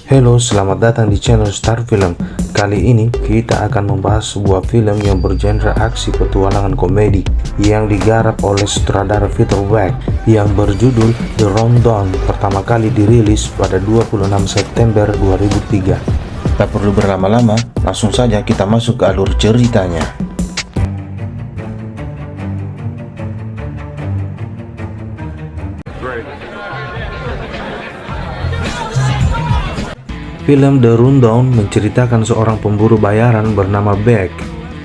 Halo, selamat datang di channel Star Film. Kali ini kita akan membahas sebuah film yang bergenre aksi petualangan komedi yang digarap oleh sutradara Peter Weck yang berjudul The Rundown, pertama kali dirilis pada 26 September 2003. Tak perlu berlama-lama, langsung saja kita masuk ke alur ceritanya. Film The Rundown menceritakan seorang pemburu bayaran bernama Beck.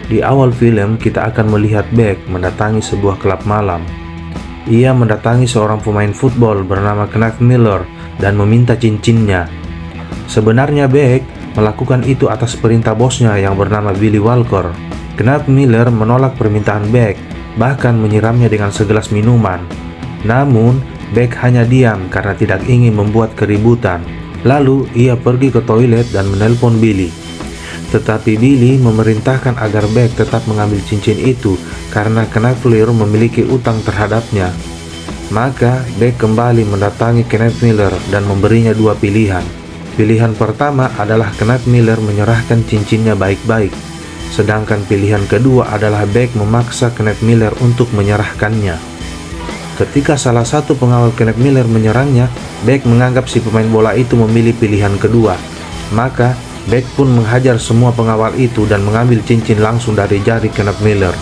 Di awal film, kita akan melihat Beck mendatangi sebuah klub malam. Ia mendatangi seorang pemain football bernama Kenneth Miller dan meminta cincinnya. Sebenarnya Beck melakukan itu atas perintah bosnya yang bernama Billy Walker. Kenneth Miller menolak permintaan Beck, bahkan menyiramnya dengan segelas minuman. Namun, Beck hanya diam karena tidak ingin membuat keributan. Lalu ia pergi ke toilet dan menelpon Billy. Tetapi Billy memerintahkan agar Beck tetap mengambil cincin itu karena Kenneth Miller memiliki utang terhadapnya. Maka Beck kembali mendatangi Kenneth Miller dan memberinya dua pilihan. Pilihan pertama adalah Kenneth Miller menyerahkan cincinnya baik-baik. Sedangkan pilihan kedua adalah Beck memaksa Kenneth Miller untuk menyerahkannya. Ketika salah satu pengawal Kenneth Miller menyerangnya, Beck menganggap si pemain bola itu memilih pilihan kedua. Maka, Beck pun menghajar semua pengawal itu dan mengambil cincin langsung dari jari Kenneth Miller.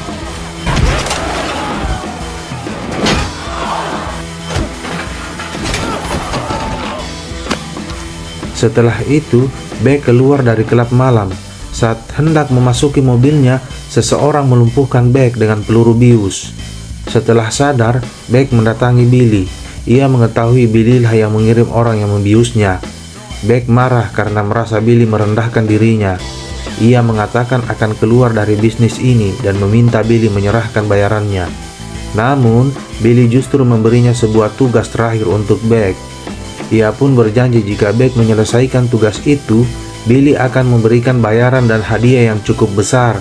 Setelah itu, Beck keluar dari klub malam. Saat hendak memasuki mobilnya, seseorang melumpuhkan Beck dengan peluru bius. Setelah sadar, Beck mendatangi Billy. Ia mengetahui Billy lah yang mengirim orang yang membiusnya. Beck marah karena merasa Billy merendahkan dirinya. Ia mengatakan akan keluar dari bisnis ini dan meminta Billy menyerahkan bayarannya. Namun, Billy justru memberinya sebuah tugas terakhir untuk Beck. Ia pun berjanji jika Beck menyelesaikan tugas itu, Billy akan memberikan bayaran dan hadiah yang cukup besar.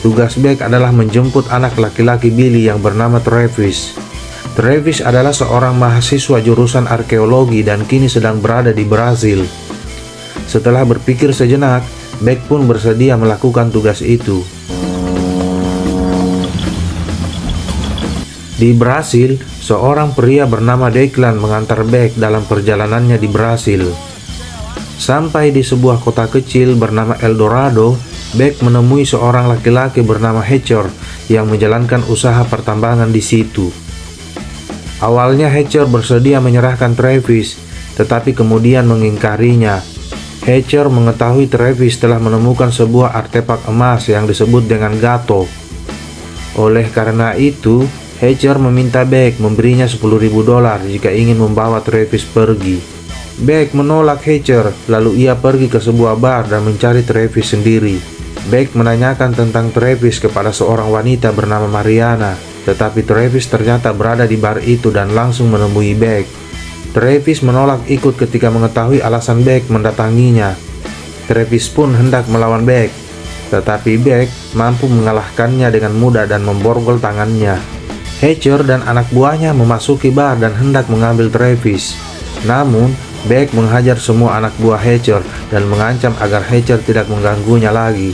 Tugas Beck adalah menjemput anak laki-laki Billy yang bernama Travis. Travis adalah seorang mahasiswa jurusan arkeologi dan kini sedang berada di Brasil. Setelah berpikir sejenak, Beck pun bersedia melakukan tugas itu. Di Brasil, seorang pria bernama Declan mengantar Beck dalam perjalanannya di Brasil. Sampai di sebuah kota kecil bernama El Dorado, Beck menemui seorang laki-laki bernama Hatcher yang menjalankan usaha pertambangan di situ. Awalnya Hatcher bersedia menyerahkan Travis, tetapi kemudian mengingkarinya. Hatcher mengetahui Travis telah menemukan sebuah artefak emas yang disebut dengan Gato. Oleh karena itu, Hatcher meminta Beck memberinya $10.000 jika ingin membawa Travis pergi. Beck menolak Hatcher, lalu ia pergi ke sebuah bar dan mencari Travis sendiri. Beck menanyakan tentang Travis kepada seorang wanita bernama Mariana, tetapi Travis ternyata berada di bar itu dan langsung menemui Beck. Travis menolak ikut ketika mengetahui alasan Beck mendatanginya. Travis pun hendak melawan Beck, tetapi Beck mampu mengalahkannya dengan mudah dan memborgol tangannya. Hatcher dan anak buahnya memasuki bar dan hendak mengambil Travis. Namun, Beck menghajar semua anak buah Hatcher dan mengancam agar Hatcher tidak mengganggunya lagi.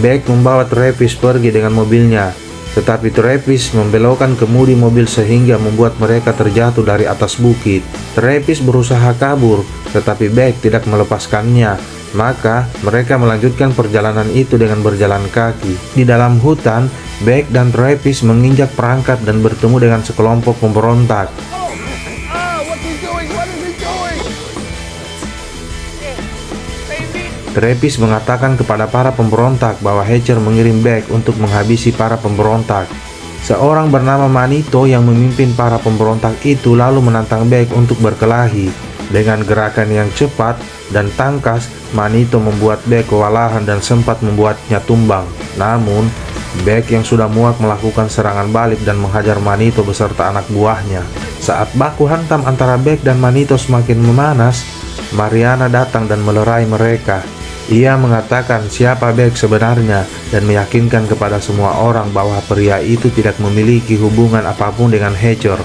Beck membawa Travis pergi dengan mobilnya, tetapi Travis membelokkan kemudi mobil sehingga membuat mereka terjatuh dari atas bukit. Travis berusaha kabur, tetapi Beck tidak melepaskannya. Maka mereka melanjutkan perjalanan itu dengan berjalan kaki. Di dalam hutan, Beck dan Travis menginjak perangkap dan bertemu dengan sekelompok pemberontak. Travis mengatakan kepada para pemberontak bahwa Hatcher mengirim Beck untuk menghabisi para pemberontak. Seorang bernama Manito yang memimpin para pemberontak itu lalu menantang Beck untuk berkelahi. Dengan gerakan yang cepat dan tangkas, Manito membuat Beck kewalahan dan sempat membuatnya tumbang. Namun, Beck yang sudah muak melakukan serangan balik dan menghajar Manito beserta anak buahnya. Saat baku hantam antara Beck dan Manito semakin memanas, Mariana datang dan melerai mereka. Ia mengatakan siapa Beck sebenarnya dan meyakinkan kepada semua orang bahwa pria itu tidak memiliki hubungan apapun dengan Hatcher.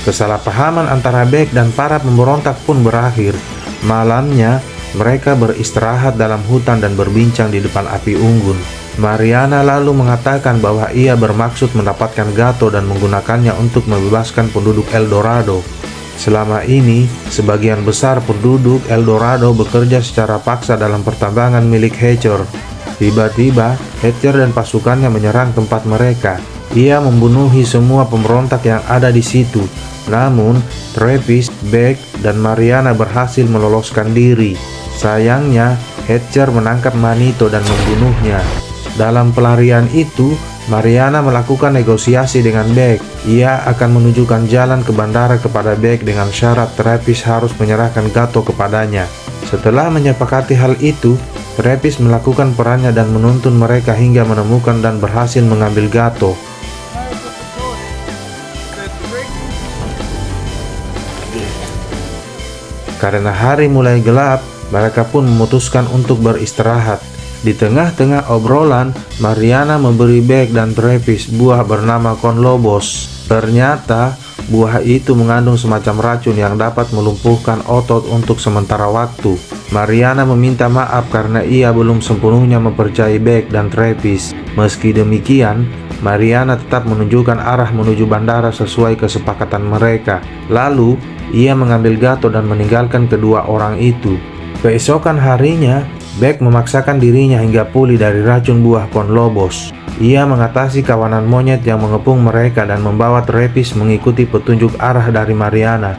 Kesalahpahaman antara Beck dan para pemberontak pun berakhir. Malamnya, mereka beristirahat dalam hutan dan berbincang di depan api unggun. Mariana lalu mengatakan bahwa ia bermaksud mendapatkan Gato dan menggunakannya untuk membebaskan penduduk El Dorado. Selama ini, sebagian besar penduduk El Dorado bekerja secara paksa dalam pertambangan milik Hatcher. Tiba-tiba, Hatcher dan pasukannya menyerang tempat mereka. Ia membunuhi semua pemberontak yang ada di situ. Namun, Travis, Beck, dan Mariana berhasil meloloskan diri. Sayangnya, Hatcher menangkap Manito dan membunuhnya. Dalam pelarian itu, Mariana melakukan negosiasi dengan Beck. Ia akan menunjukkan jalan ke bandara kepada Beck dengan syarat Travis harus menyerahkan Gato kepadanya. Setelah menyepakati hal itu, Travis melakukan perannya dan menuntun mereka hingga menemukan dan berhasil mengambil Gato. Karena hari mulai gelap, mereka pun memutuskan untuk beristirahat. Di tengah-tengah obrolan, Mariana memberi Beck dan Travis buah bernama Conlobos. Ternyata, buah itu mengandung semacam racun yang dapat melumpuhkan otot untuk sementara waktu. Mariana meminta maaf karena ia belum sepenuhnya mempercayai Beck dan Travis. Meski demikian, Mariana tetap menunjukkan arah menuju bandara sesuai kesepakatan mereka. Lalu, ia mengambil Gato dan meninggalkan kedua orang itu. Keesokan harinya, Beck memaksakan dirinya hingga pulih dari racun buah Conlobos. Ia mengatasi kawanan monyet yang mengepung mereka dan membawa Travis mengikuti petunjuk arah dari Mariana.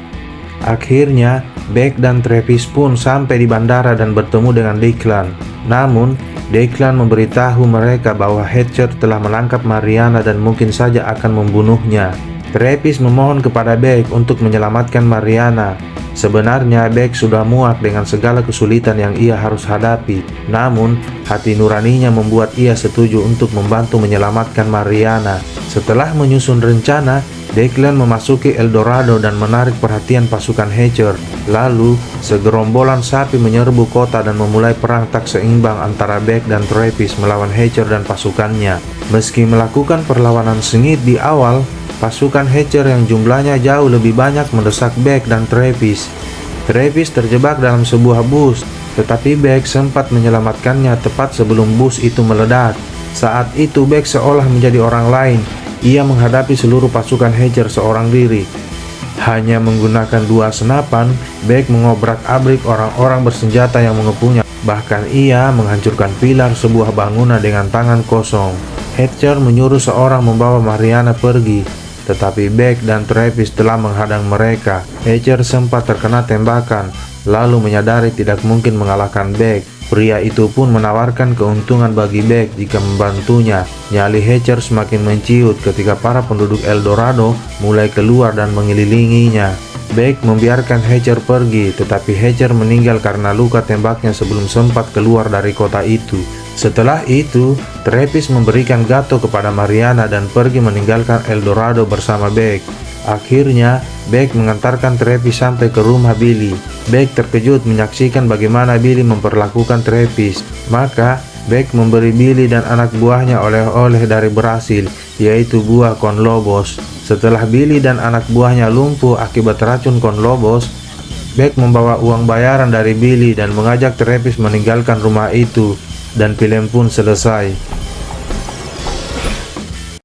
Akhirnya, Beck dan Travis pun sampai di bandara dan bertemu dengan Declan. Namun, Declan memberitahu mereka bahwa Hatcher telah menangkap Mariana dan mungkin saja akan membunuhnya. Travis memohon kepada Beck untuk menyelamatkan Mariana. Sebenarnya Beck sudah muak dengan segala kesulitan yang ia harus hadapi. Namun, hati nuraninya membuat ia setuju untuk membantu menyelamatkan Mariana. Setelah menyusun rencana, Declan memasuki El Dorado dan menarik perhatian pasukan Hatcher. Lalu, segerombolan sapi menyerbu kota dan memulai perang tak seimbang antara Beck dan Travis melawan Hatcher dan pasukannya. Meski melakukan perlawanan sengit di awal, pasukan Hatcher yang jumlahnya jauh lebih banyak mendesak Beck dan Travis. Travis terjebak dalam sebuah bus, tetapi Beck sempat menyelamatkannya tepat sebelum bus itu meledak. Saat itu Beck seolah menjadi orang lain. Ia menghadapi seluruh pasukan Hatcher seorang diri. Hanya menggunakan 2 senapan, Beck mengobrak-abrik orang-orang bersenjata yang mengepungnya. Bahkan ia menghancurkan pilar sebuah bangunan dengan tangan kosong. Hatcher menyuruh seorang membawa Mariana pergi, tetapi Beck dan Travis telah menghadang mereka. Hatcher sempat terkena tembakan, lalu menyadari tidak mungkin mengalahkan Beck. Pria itu pun menawarkan keuntungan bagi Beck jika membantunya. Nyali Hatcher semakin menciut ketika para penduduk El Dorado mulai keluar dan mengelilinginya. Beck membiarkan Hatcher pergi, tetapi Hatcher meninggal karena luka tembaknya sebelum sempat keluar dari kota itu. Setelah itu, Travis memberikan Gato kepada Mariana dan pergi meninggalkan El Dorado bersama Beck. Akhirnya, Beck mengantarkan Travis sampai ke rumah Billy. Beck terkejut menyaksikan bagaimana Billy memperlakukan Travis. Maka, Beck memberi Billy dan anak buahnya oleh-oleh dari Brasil, yaitu buah Conlobos. Setelah Billy dan anak buahnya lumpuh akibat racun Conlobos, Beck membawa uang bayaran dari Billy dan mengajak Travis meninggalkan rumah itu, dan film pun selesai.